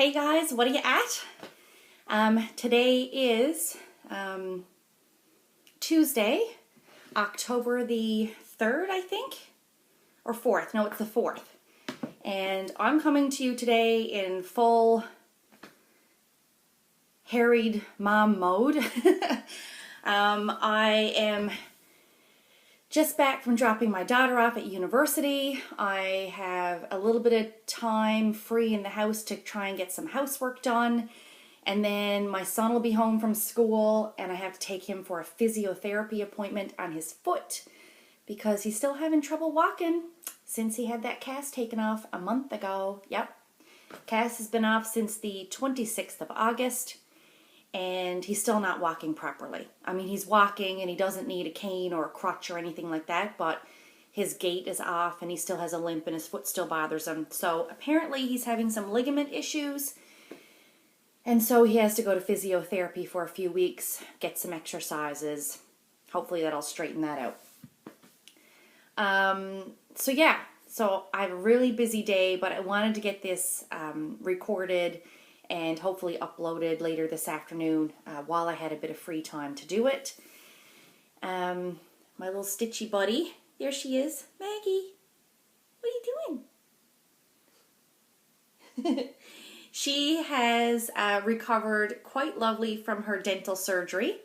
Hey guys, what are you at? Today is Tuesday, October the 3rd, I think, or 4th. No, it's the 4th. And I'm coming to you today in full harried mom mode. I am just back from dropping my daughter off at university. I have a little bit of time free in the house to try and get some housework done. And then my son will be home from school and I have to take him for a physiotherapy appointment on his foot because he's still having trouble walking since he had that cast taken off a month ago. Yep. Cast has been off since the 26th of August. And he's still not walking properly. I mean, he's walking and he doesn't need a cane or a crutch or anything like that, but his gait is off and he still has a limp and his foot still bothers him. So apparently he's having some ligament issues. And so he has to go to physiotherapy for a few weeks, get some exercises. Hopefully that'll straighten that out. So I have a really busy day, but I wanted to get this recorded and hopefully uploaded later this afternoon while I had a bit of free time to do it. My little stitchy buddy, there she is. Maggie, what are you doing? She has recovered quite lovely from her dental surgery.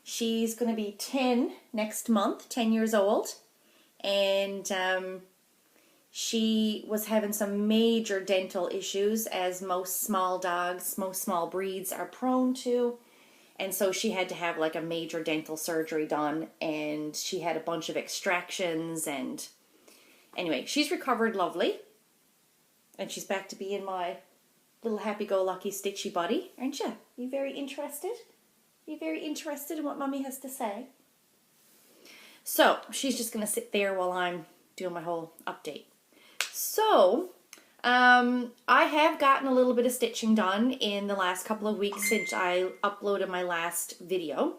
She's going to be 10 next month, 10 years old. And she was having some major dental issues, as most small dogs, most small breeds are prone to. And so she had to have like a major dental surgery done, and she had a bunch of extractions. And anyway, she's recovered lovely. And she's back to being my little happy-go-lucky stitchy buddy, aren't you? You very interested? You very interested in what Mommy has to say? So she's just going to sit there while I'm doing my whole update. So, I have gotten a little bit of stitching done in the last couple of weeks since I uploaded my last video.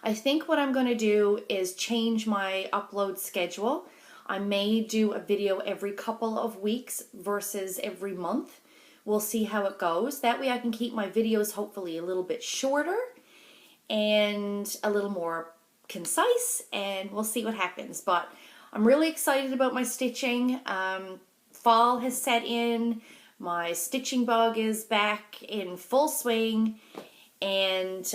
I think what I'm going to do is change my upload schedule. I may do a video every couple of weeks versus every month. We'll see how it goes. That way I can keep my videos hopefully a little bit shorter and a little more concise, and we'll see what happens. But I'm really excited about my stitching. Fall has set in. My stitching bug is back in full swing. And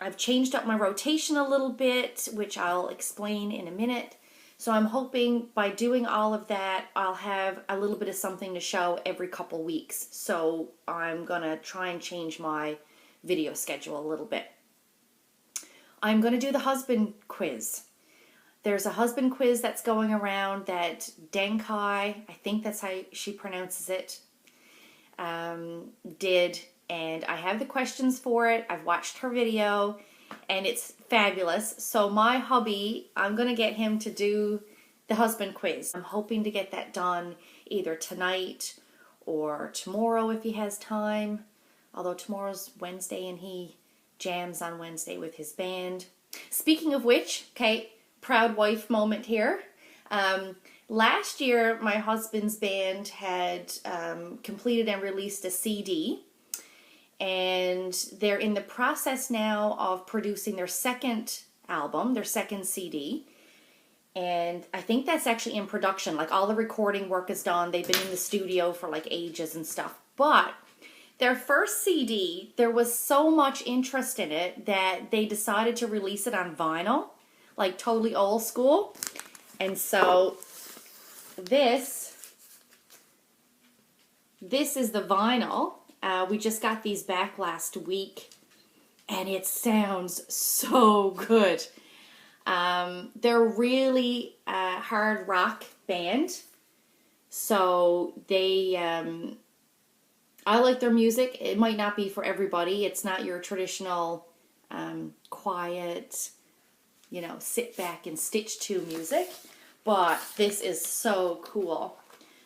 I've changed up my rotation a little bit, which I'll explain in a minute. So I'm hoping by doing all of that, I'll have a little bit of something to show every couple weeks. So I'm going to try and change my video schedule a little bit. I'm going to do the husband quiz. There's a husband quiz that's going around that Denkai, I think that's how she pronounces it, did. And I have the questions for it. I've watched her video and it's fabulous. So my hubby, I'm going to get him to do the husband quiz. I'm hoping to get that done either tonight or tomorrow if he has time. Although tomorrow's Wednesday and he jams on Wednesday with his band. Speaking of which, okay, proud wife moment here. Last year, my husband's band had completed and released a CD, and they're in the process now of producing their second album, their second CD, and I think that's actually in production. Like all the recording work is done. They've been in the studio for like ages and stuff, but their first CD, there was so much interest in it that they decided to release it on vinyl. Like totally old school. And so this is the vinyl. We just got these back last week and it sounds so good. They're really hard rock band. So they, I like their music. It might not be for everybody. It's not your traditional quiet, you know, sit back and stitch to music, but this is so cool.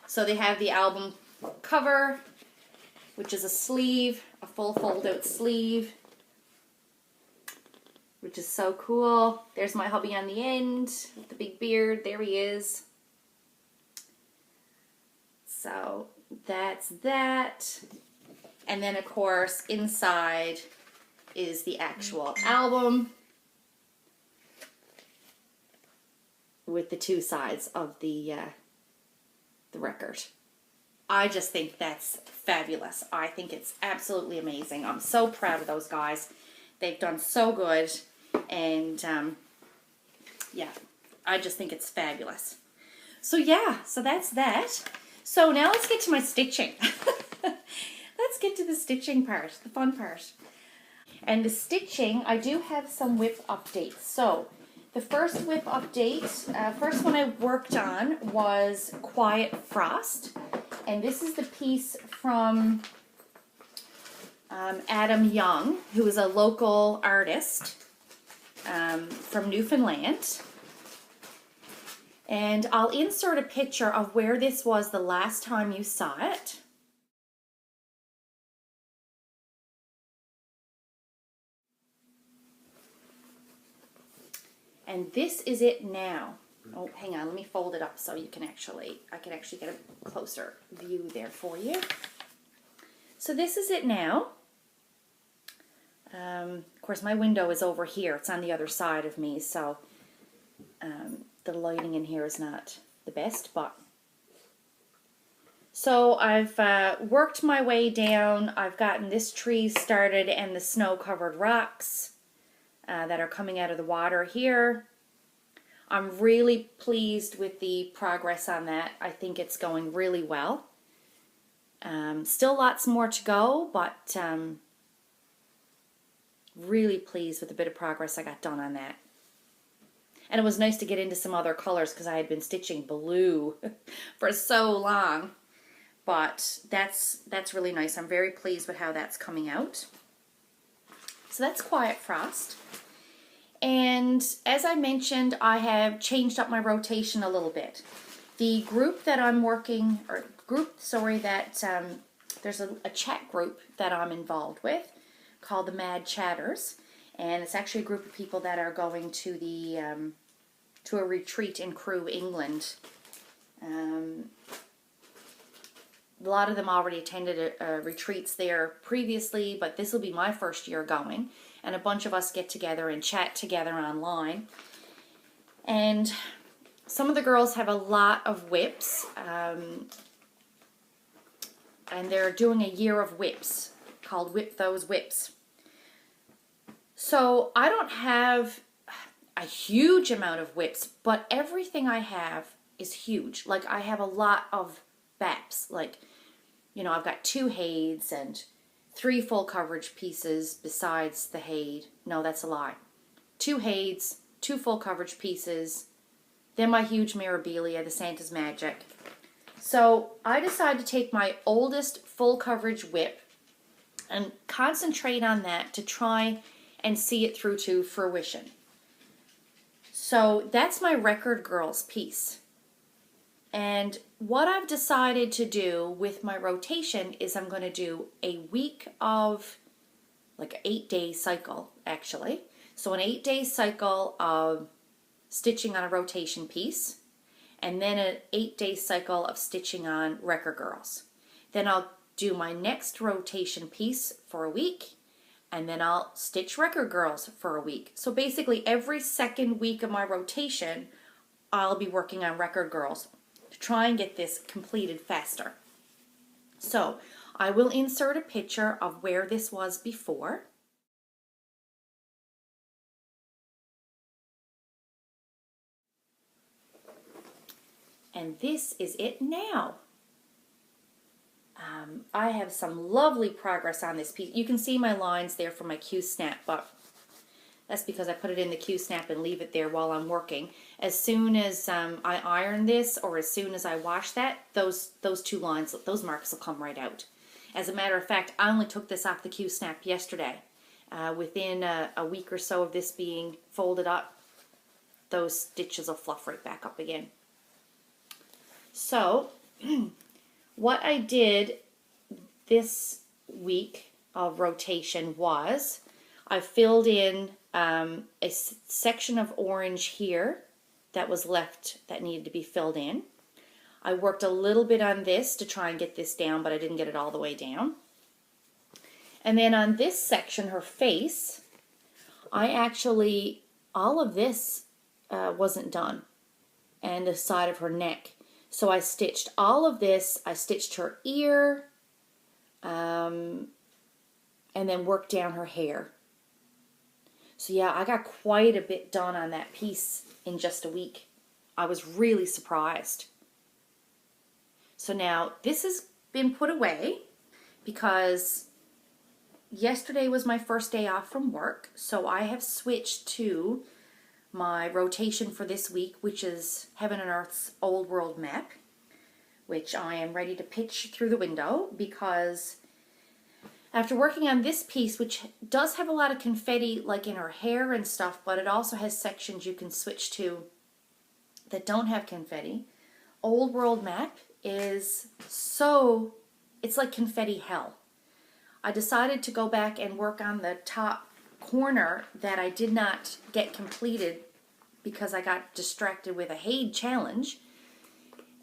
So they have the album cover, which is a sleeve, a full fold-out sleeve, which is so cool. There's my hubby on the end with the big beard. There he is. So that's that. And then of course inside is the actual album with the two sides of the record. I just think that's fabulous. I think it's absolutely amazing. I'm so proud of those guys. They've done so good. And yeah, I just think it's fabulous. So yeah, so that's that. So now let's get to my stitching. Let's get to the stitching part, the fun part. And the stitching, I do have some WIP updates. So the first WIP update, first one I worked on was Quiet Frost. And this is the piece from Adam Young, who is a local artist from Newfoundland. And I'll insert a picture of where this was the last time you saw it. And this is it now. Oh, hang on, let me fold it up so you can I can actually get a closer view there for you. So this is it now. Of course, my window is over here. It's on the other side of me, so the lighting in here is not the best, but so I've worked my way down. I've gotten this tree started and the snow-covered rocks that are coming out of the water here. I'm really pleased with the progress on that. I think it's going really well. Still lots more to go, but really pleased with the bit of progress I got done on that. And it was nice to get into some other colors because I had been stitching blue for so long. But that's really nice. I'm very pleased with how that's coming out. So that's Quiet Frost. And as I mentioned, I have changed up my rotation a little bit. The group that I'm working, or there's a chat group that I'm involved with called the Mad Chatters. And it's actually a group of people that are going to the to a retreat in Crewe, England. A lot of them already attended retreats there previously, but this will be my first year going. And a bunch of us get together and chat together online. And some of the girls have a lot of WIPs. And they're doing a year of WIPs called WIP Those WIPs. So I don't have a huge amount of WIPs, but everything I have is huge. Like I have a lot of BAPs. Like, you know, I've got 2 Hades and 3 full coverage pieces besides the Hade. No, that's a lie. 2 Hades, 2 full coverage pieces, then my huge Mirabilia, the Santa's Magic. So I decided to take my oldest full coverage WIP and concentrate on that to try and see it through to fruition. So that's my Record Girls piece. And what I've decided to do with my rotation is I'm going to do a week of, like an 8-day cycle, actually. So an 8-day cycle of stitching on a rotation piece, and then an 8-day cycle of stitching on Record Girls. Then I'll do my next rotation piece for a week, and then I'll stitch Record Girls for a week. So basically every second week of my rotation, I'll be working on Record Girls to try and get this completed faster. So I will insert a picture of where this was before. And this is it now. I have some lovely progress on this piece. You can see my lines there for my Q-snap, but that's because I put it in the Q-snap and leave it there while I'm working. As soon as I iron this, or as soon as I wash that, those 2 lines, those marks will come right out. As a matter of fact, I only took this off the Q-snap yesterday. Within a week or so of this being folded up, those stitches will fluff right back up again. So, what I did this week of rotation was I filled in a section of orange here that was left that needed to be filled in. I worked a little bit on this to try and get this down, but I didn't get it all the way down. And then on this section, her face, I actually, all of this wasn't done. And the side of her neck. So I stitched all of this. I stitched her ear, and then worked down her hair. So yeah, I got quite a bit done on that piece in just a week. I was really surprised. So now this has been put away because yesterday was my first day off from work. So I have switched to my rotation for this week, which is Heaven and Earth's Old World map, which I am ready to pitch through the window because after working on this piece, which does have a lot of confetti like in her hair and stuff, but it also has sections you can switch to that don't have confetti. Old World map is so, it's like confetti hell. I decided to go back and work on the top corner that I did not get completed because I got distracted with a Haid challenge.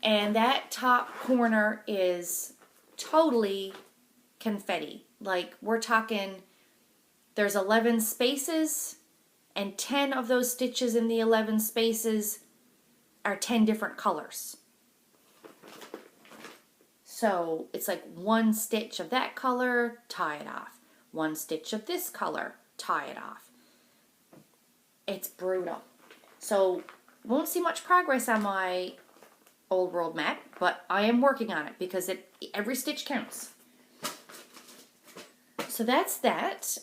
And that top corner is totally confetti. Like, we're talking, there's 11 spaces, and 10 of those stitches in the 11 spaces are 10 different colors. So it's like one stitch of that color, tie it off. One stitch of this color, tie it off. It's brutal. So won't see much progress on my Old World map, but I am working on it because every stitch counts. So that's that.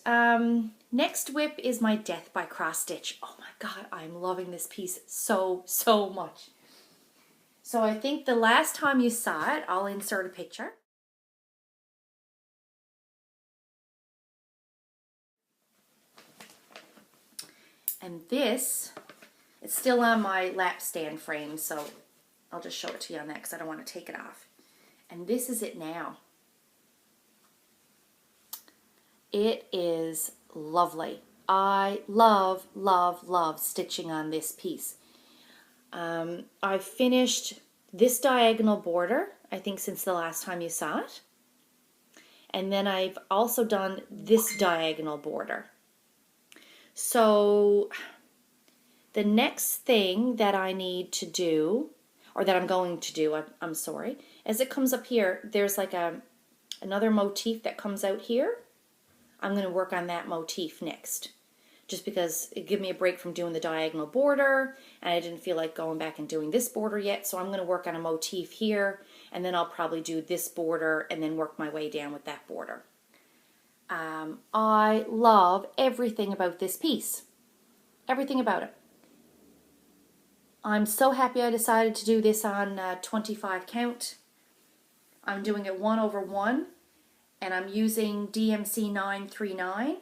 Next WIP is my Death by Cross Stitch. Oh my God, I'm loving this piece so much. So I think the last time you saw it, I'll insert a picture. And this, it's still on my lap stand frame, so I'll just show it to you on that because I don't want to take it off. And this is it now. It is lovely. I love stitching on this piece. I've finished this diagonal border, I think since the last time you saw it. And then I've also done this diagonal border. So the next thing that I need to do, or that I'm going to do, I'm sorry, as it comes up here, there's like another motif that comes out here. I'm going to work on that motif next, just because it gave me a break from doing the diagonal border, and I didn't feel like going back and doing this border yet, so I'm going to work on a motif here, and then I'll probably do this border and then work my way down with that border. I love everything about this piece. Everything about it. I'm so happy I decided to do this on 25 count. I'm doing it 1/1, and I'm using DMC 939.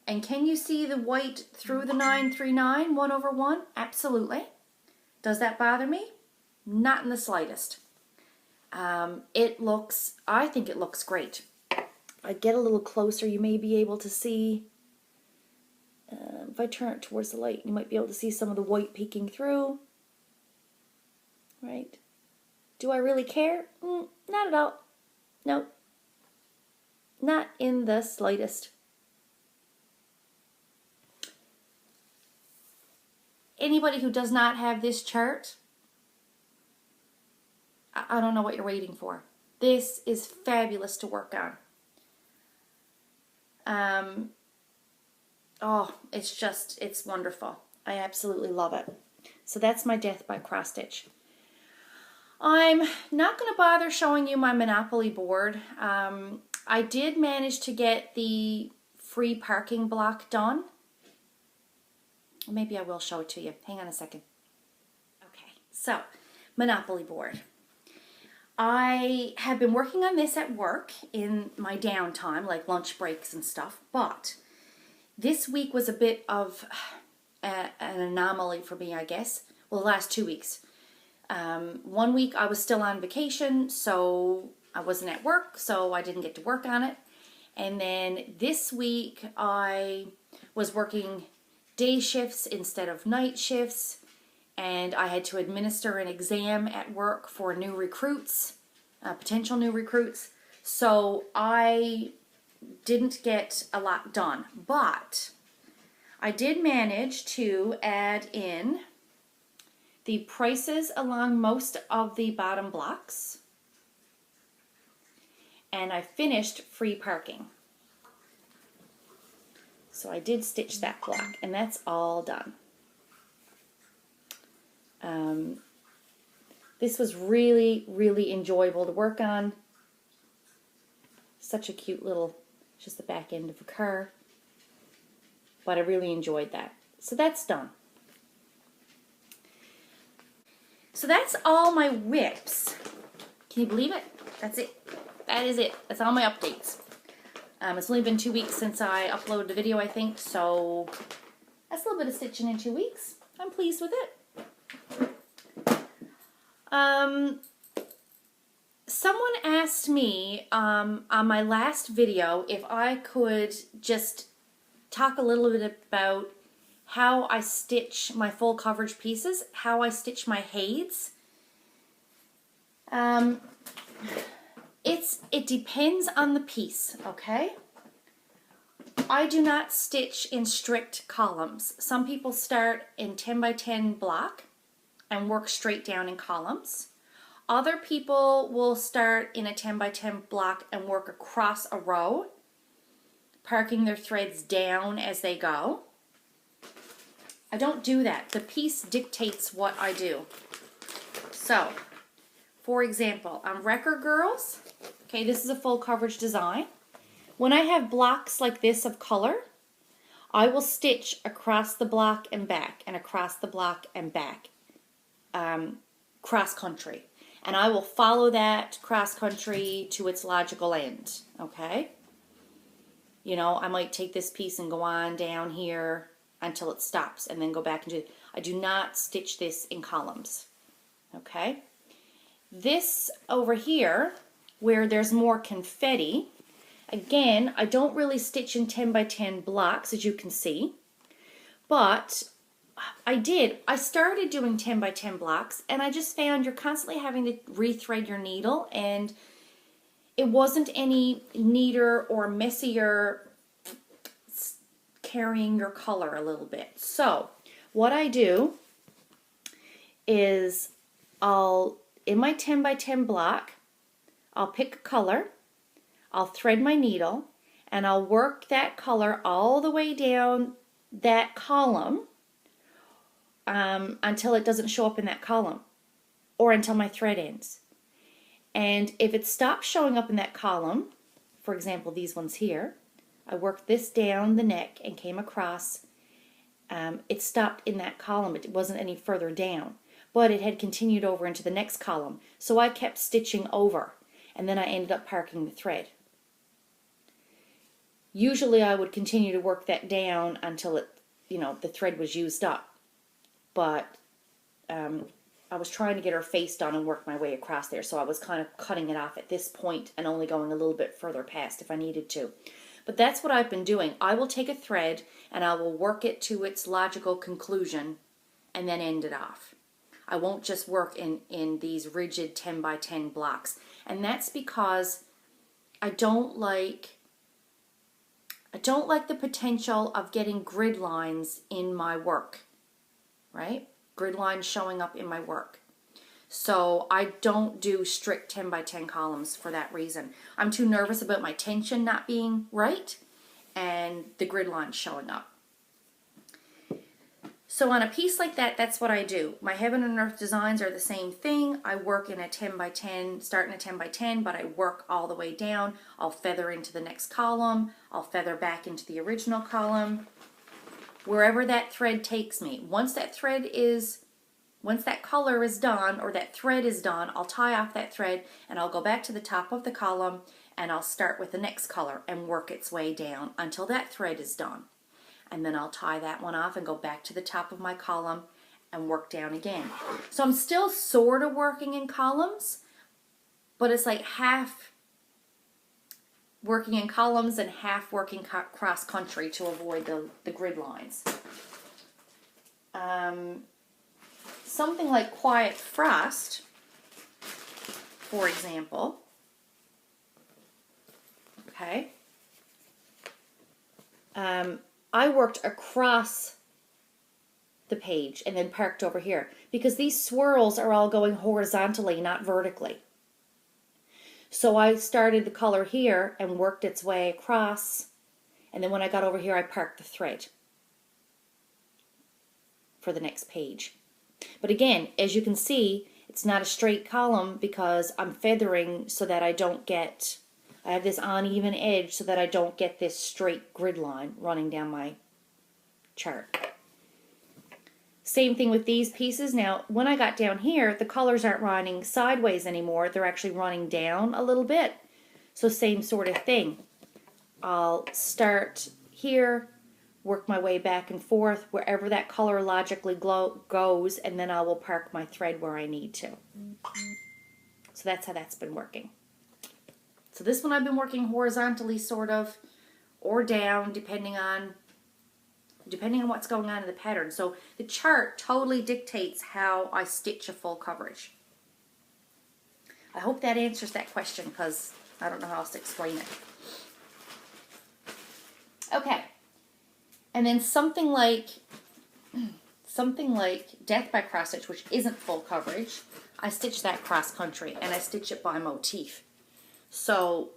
And can you see the white through the 939, 1/1? Absolutely. Does that bother me? Not in the slightest. I think it looks great. If I get a little closer, you may be able to see, if I turn it towards the light, you might be able to see some of the white peeking through. Right? Do I really care? Not at all. No. Not in the slightest. Anybody who does not have this chart, I don't know what you're waiting for. This is fabulous to work on. Oh, it's wonderful. I absolutely love it. So that's my Death by Cross Stitch. I'm not going to bother showing you my Monopoly board. I did manage to get the free parking block done. Maybe I will show it to you. Hang on a second. Okay, so Monopoly board. I have been working on this at work in my downtime, like lunch breaks and stuff, but this week was a bit of an anomaly for me, I guess. Well, the last 2 weeks. 1 week I was still on vacation, so I wasn't at work, so I didn't get to work on it. And then this week I was working day shifts instead of night shifts, and I had to administer an exam at work for new recruits, potential new recruits. So I didn't get a lot done, but I did manage to add in the prices along most of the bottom blocks, and I finished free parking. So I did stitch that block, and that's all done. This was really, really enjoyable to work on. Such a cute little, just the back end of a car. But I really enjoyed that. So that's done. So that's all my WIPs. Can you believe it? That's it. That is it. That's all my updates. It's only been 2 weeks since I uploaded a video, I think, so that's a little bit of stitching in 2 weeks. I'm pleased with it. Someone asked me on my last video if I could just talk a little bit about how I stitch my full coverage pieces, how I stitch my heids. It depends on the piece, okay? I do not stitch in strict columns. Some people start in 10 by 10 block and work straight down in columns. Other people will start in a 10 by 10 block and work across a row, parking their threads down as they go. I don't do that. The piece dictates what I do. So, for example, on Wrecker Girls, okay, this is a full coverage design. When I have blocks like this of color, I will stitch across the block and back, and across the block and back, cross country. And I will follow that cross country to its logical end, okay? You know, I might take this piece and go on down here until it stops and then go back and do it. I do not stitch this in columns, okay? This over here, where there's more confetti, again, I don't really stitch in 10 by 10 blocks, as you can see, but I started doing 10 by 10 blocks, and I just found you're constantly having to rethread your needle, and it wasn't any neater or messier carrying your color a little bit. So what I do is in my 10 by 10 block, I'll pick a color, I'll thread my needle, and I'll work that color all the way down that column until it doesn't show up in that column, or until my thread ends. And if it stops showing up in that column, for example these ones here, I worked this down the neck and came across, it stopped in that column, it wasn't any further down, but it had continued over into the next column, so I kept stitching over, and then I ended up parking the thread. Usually I would continue to work that down until it, you know, the thread was used up. But I was trying to get her face done and work my way across there, so I was kind of cutting it off at this point and only going a little bit further past if I needed to. But that's what I've been doing. I will take a thread and I will work it to its logical conclusion and then end it off. I won't just work in these rigid 10 by 10 blocks. And that's because I don't like the potential of getting grid lines in my work. Right? Grid lines showing up in my work. So I don't do strict 10 by 10 columns for that reason. I'm too nervous about my tension not being right and the grid lines showing up. So on a piece like that, that's what I do. My Heaven and Earth designs are the same thing. I work in a 10 by 10, start in a 10 by 10, but I work all the way down. I'll feather into the next column. I'll feather back into the original column. Wherever that thread takes me. Once that color is done, or that thread is done, I'll tie off that thread and I'll go back to the top of the column and I'll start with the next color and work its way down until that thread is done. And then I'll tie that one off and go back to the top of my column and work down again. So I'm still sort of working in columns, but it's like half working in columns and half working cross country to avoid the grid lines. something like Quiet Frost, for example, okay, I worked across the page and then parked over here because these swirls are all going horizontally, not vertically. So I started the color here and worked its way across, and then when I got over here I parked the thread for the next page. But again, as you can see, it's not a straight column because I'm feathering so that I have this uneven edge so that I don't get this straight grid line running down my chart. Same thing with these pieces. Now, when I got down here, the colors aren't running sideways anymore. They're actually running down a little bit. So same sort of thing. I'll start here, work my way back and forth wherever that color logically goes, and then I will park my thread where I need to. So that's how that's been working. So this one I've been working horizontally sort of, or down, depending on what's going on in the pattern. So the chart totally dictates how I stitch a full coverage. I hope that answers that question because I don't know how else to explain it. Okay. And then something like Death by Cross Stitch, which isn't full coverage, I stitch that cross country and I stitch it by motif. So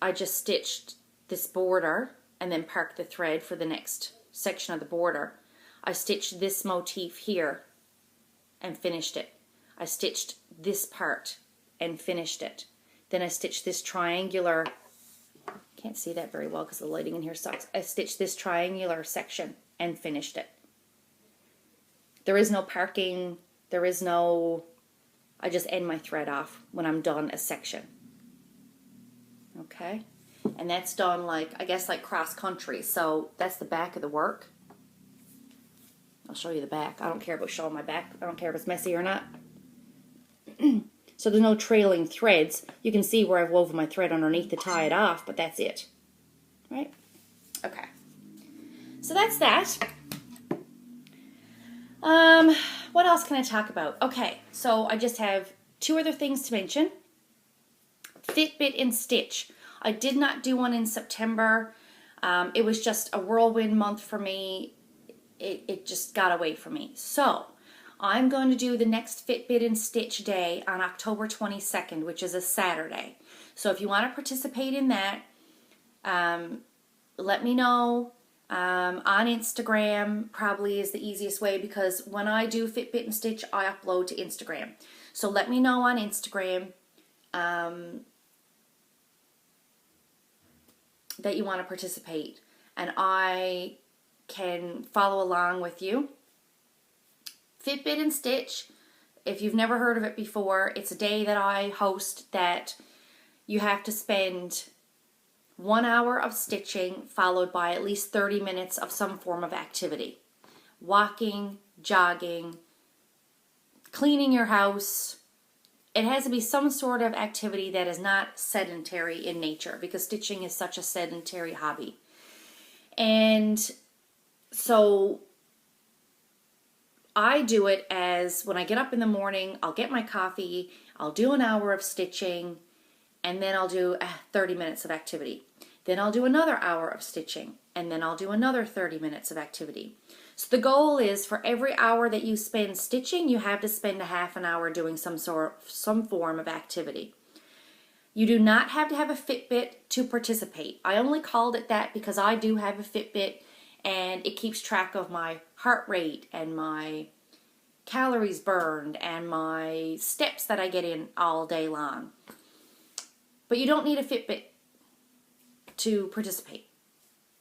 I just stitched this border and then parked the thread for the next section of the border. I stitched this motif here and finished it. I stitched this part and finished it. Then I stitched this triangular, can't see that very well because the lighting in here sucks. I stitched this triangular section and finished it. There is no parking, I just end my thread off when I'm done a section. Okay? And that's done like, I guess like cross country. So that's the back of the work. I'll show you the back. I don't care about showing my back. I don't care if it's messy or not. So there's no trailing threads. You can see where I've woven my thread underneath to tie it off, but that's it. Right? Okay. So that's that. What else can I talk about? Okay, so I just have two other things to mention. Fitbit and Stitch. I did not do one in September. It was just a whirlwind month for me. It just got away from me. So I'm going to do the next Fitbit and Stitch day on October 22nd, which is a Saturday. So if you want to participate in that, let me know. On Instagram probably is the easiest way because when I do Fitbit and Stitch, I upload to Instagram. So let me know on Instagram that you want to participate, and I can follow along with you. Fitbit and Stitch, if you've never heard of it before, it's a day that I host that you have to spend 1 hour of stitching followed by at least 30 minutes of some form of activity. Walking, jogging, cleaning your house. It has to be some sort of activity that is not sedentary in nature because stitching is such a sedentary hobby. And so I do it as when I get up in the morning, I'll get my coffee, I'll do an hour of stitching, and then I'll do 30 minutes of activity. Then I'll do another hour of stitching, and then I'll do another 30 minutes of activity. So the goal is for every hour that you spend stitching, you have to spend a half an hour doing some form of activity. You do not have to have a Fitbit to participate. I only called it that because I do have a Fitbit, and it keeps track of my heart rate and my calories burned and my steps that I get in all day long. But you don't need a Fitbit to participate.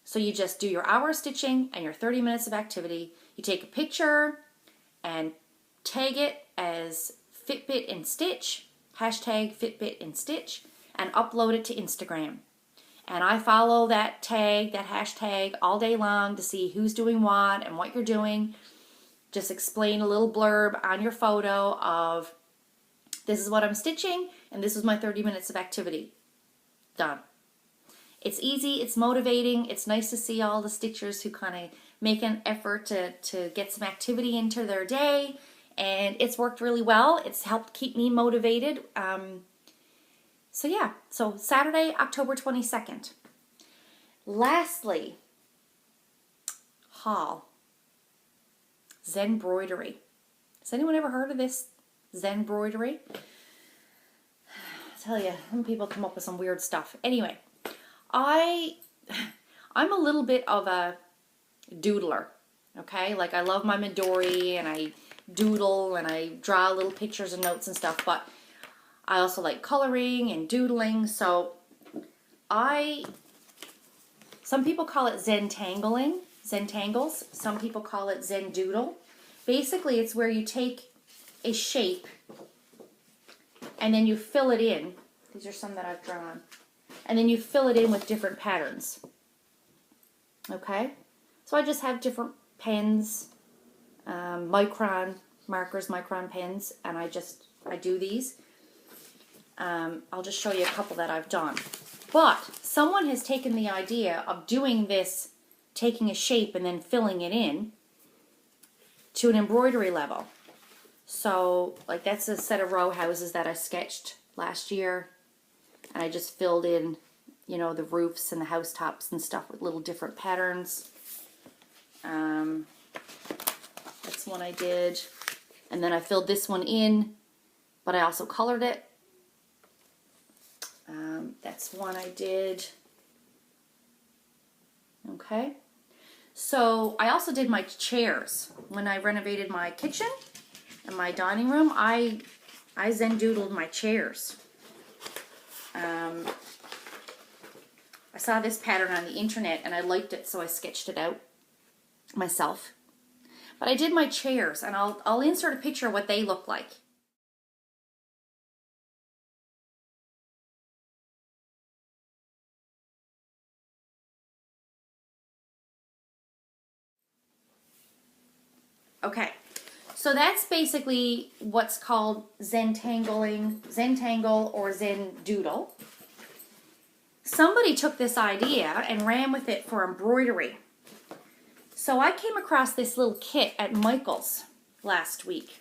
So you just do your hour of stitching and your 30 minutes of activity. You take a picture and tag it as Fitbit and Stitch, hashtag Fitbit and Stitch, and upload it to Instagram. And I follow that tag, that hashtag all day long to see who's doing what and what you're doing. Just explain a little blurb on your photo of this is what I'm stitching and this is my 30 minutes of activity. Done. It's easy, it's motivating, it's nice to see all the stitchers who kind of make an effort to get some activity into their day, and it's worked really well. It's helped keep me motivated. So yeah, so Saturday, October 22nd. Lastly, haul. Zenbroidery. Has anyone ever heard of this? Zenbroidery? I tell you, some people come up with some weird stuff. Anyway, I'm a little bit of a doodler, okay? Like, I love my Midori, and I doodle, and I draw little pictures and notes and stuff, but I also like coloring and doodling, so some people call it Zentangling, Zentangles. Some people call it Zen Doodle. Basically, it's where you take a shape and then you fill it in. These are some that I've drawn. And then you fill it in with different patterns. Okay? So I just have different pens, micron markers, micron pens, and I do these. I'll just show you a couple that I've done. But someone has taken the idea of doing this, taking a shape and then filling it in to an embroidery level. So, like, that's a set of row houses that I sketched last year. And I just filled in, you know, the roofs and the housetops and stuff with little different patterns. That's one I did. And then I filled this one in, but I also colored it. That's one I did. Okay. So I also did my chairs. When I renovated my kitchen and my dining room, I Zen doodled my chairs. I saw this pattern on the internet and I liked it, so I sketched it out myself. But I did my chairs, and I'll insert a picture of what they look like. Okay, so that's basically what's called Zentangle or Zen Doodle. Somebody took this idea and ran with it for embroidery. So I came across this little kit at Michael's last week.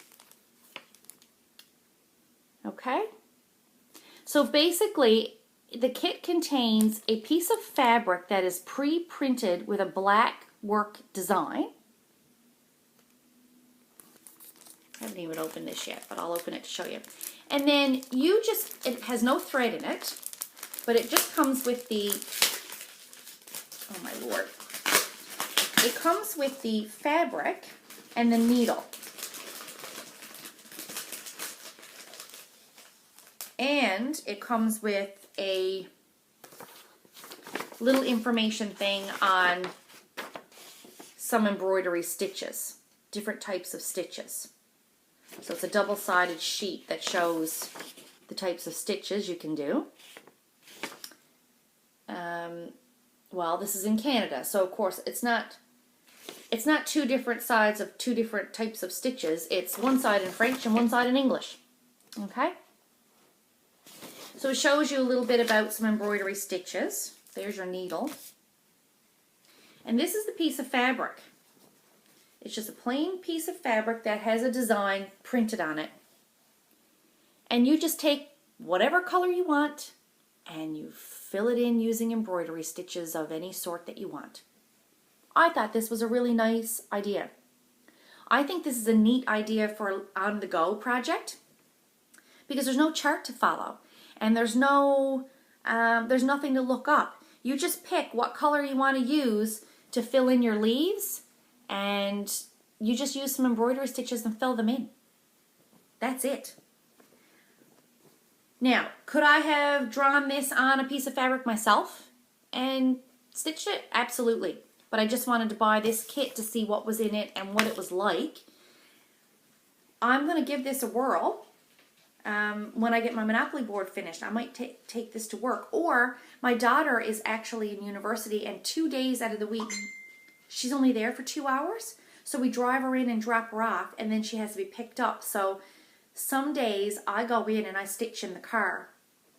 Okay, so basically the kit contains a piece of fabric that is pre-printed with a black work design. I haven't even opened this yet, but I'll open it to show you. And then it has no thread in it, but it just comes with the, oh my Lord. It comes with the fabric and the needle. And it comes with a little information thing on some embroidery stitches, different types of stitches. So it's a double-sided sheet that shows the types of stitches you can do. Well, this is in Canada, so of course it's not two different sides of two different types of stitches. It's one side in French and one side in English. Okay? So it shows you a little bit about some embroidery stitches. There's your needle. And this is the piece of fabric. It's just a plain piece of fabric that has a design printed on it. And you just take whatever color you want and you fill it in using embroidery stitches of any sort that you want. I thought this was a really nice idea. I think this is a neat idea for an on-the-go project because there's no chart to follow and there's nothing to look up. You just pick what color you want to use to fill in your leaves, and you just use some embroidery stitches and fill them in. That's it. Now, could I have drawn this on a piece of fabric myself and stitched it? Absolutely. But I just wanted to buy this kit to see what was in it and what it was like. I'm going to give this a whirl. When I get my Monopoly board finished, I might take this to work. Or my daughter is actually in university, and 2 days out of the week, she's only there for 2 hours. So we drive her in and drop her off, and then she has to be picked up. So some days I go in and I stitch in the car.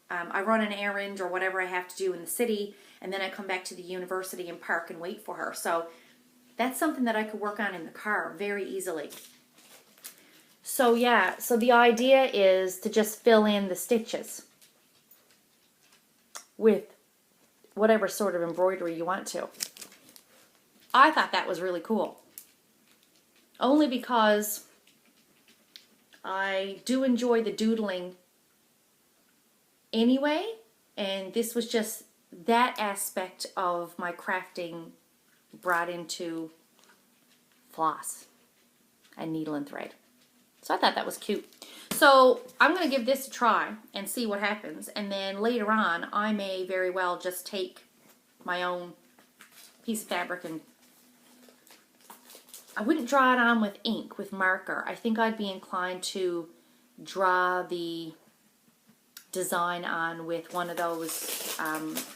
I run an errand or whatever I have to do in the city, and then I come back to the university and park and wait for her. So That's something that I could work on in the car very easily. So yeah, so the idea is to just fill in the stitches with whatever sort of embroidery you want to. I thought that was really cool. Only because I do enjoy the doodling anyway, and this was just that aspect of my crafting brought into floss and needle and thread. So I thought that was cute. So I'm going to give this a try and see what happens. And then later on, I may very well just take my own piece of fabric and I wouldn't draw it on with ink, with marker. I think I'd be inclined to draw the design on with one of those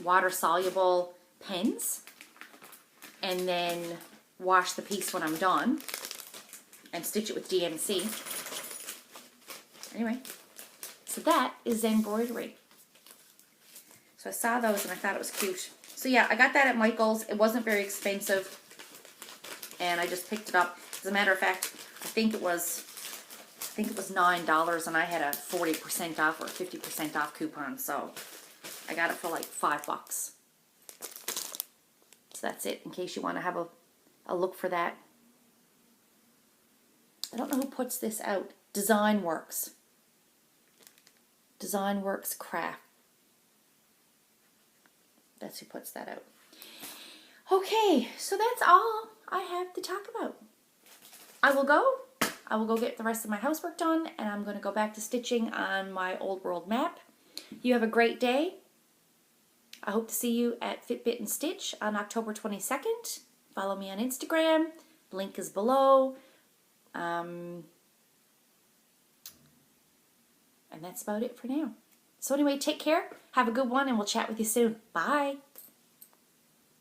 water-soluble pens and then wash the piece when I'm done and stitch it with DMC. Anyway, so that is Zenbroidery. So I saw those and I thought it was cute. So yeah, I got that at Michael's. It wasn't very expensive and I just picked it up. As a matter of fact, I think it was $9 and I had a 40% off or 50% off coupon, so I got it for like $5. So that's it, in case you want to have a look for that. I don't know who puts this out. Design Works Craft. That's who puts that out. Okay, so that's all I have to talk about. I will go get the rest of my housework done, and I'm going to go back to stitching on my Old World map. You have a great day. I hope to see you at Fitbit and Stitch on October 22nd. Follow me on Instagram. Link is below. And that's about it for now. So anyway, take care. Have a good one, and we'll chat with you soon. Bye.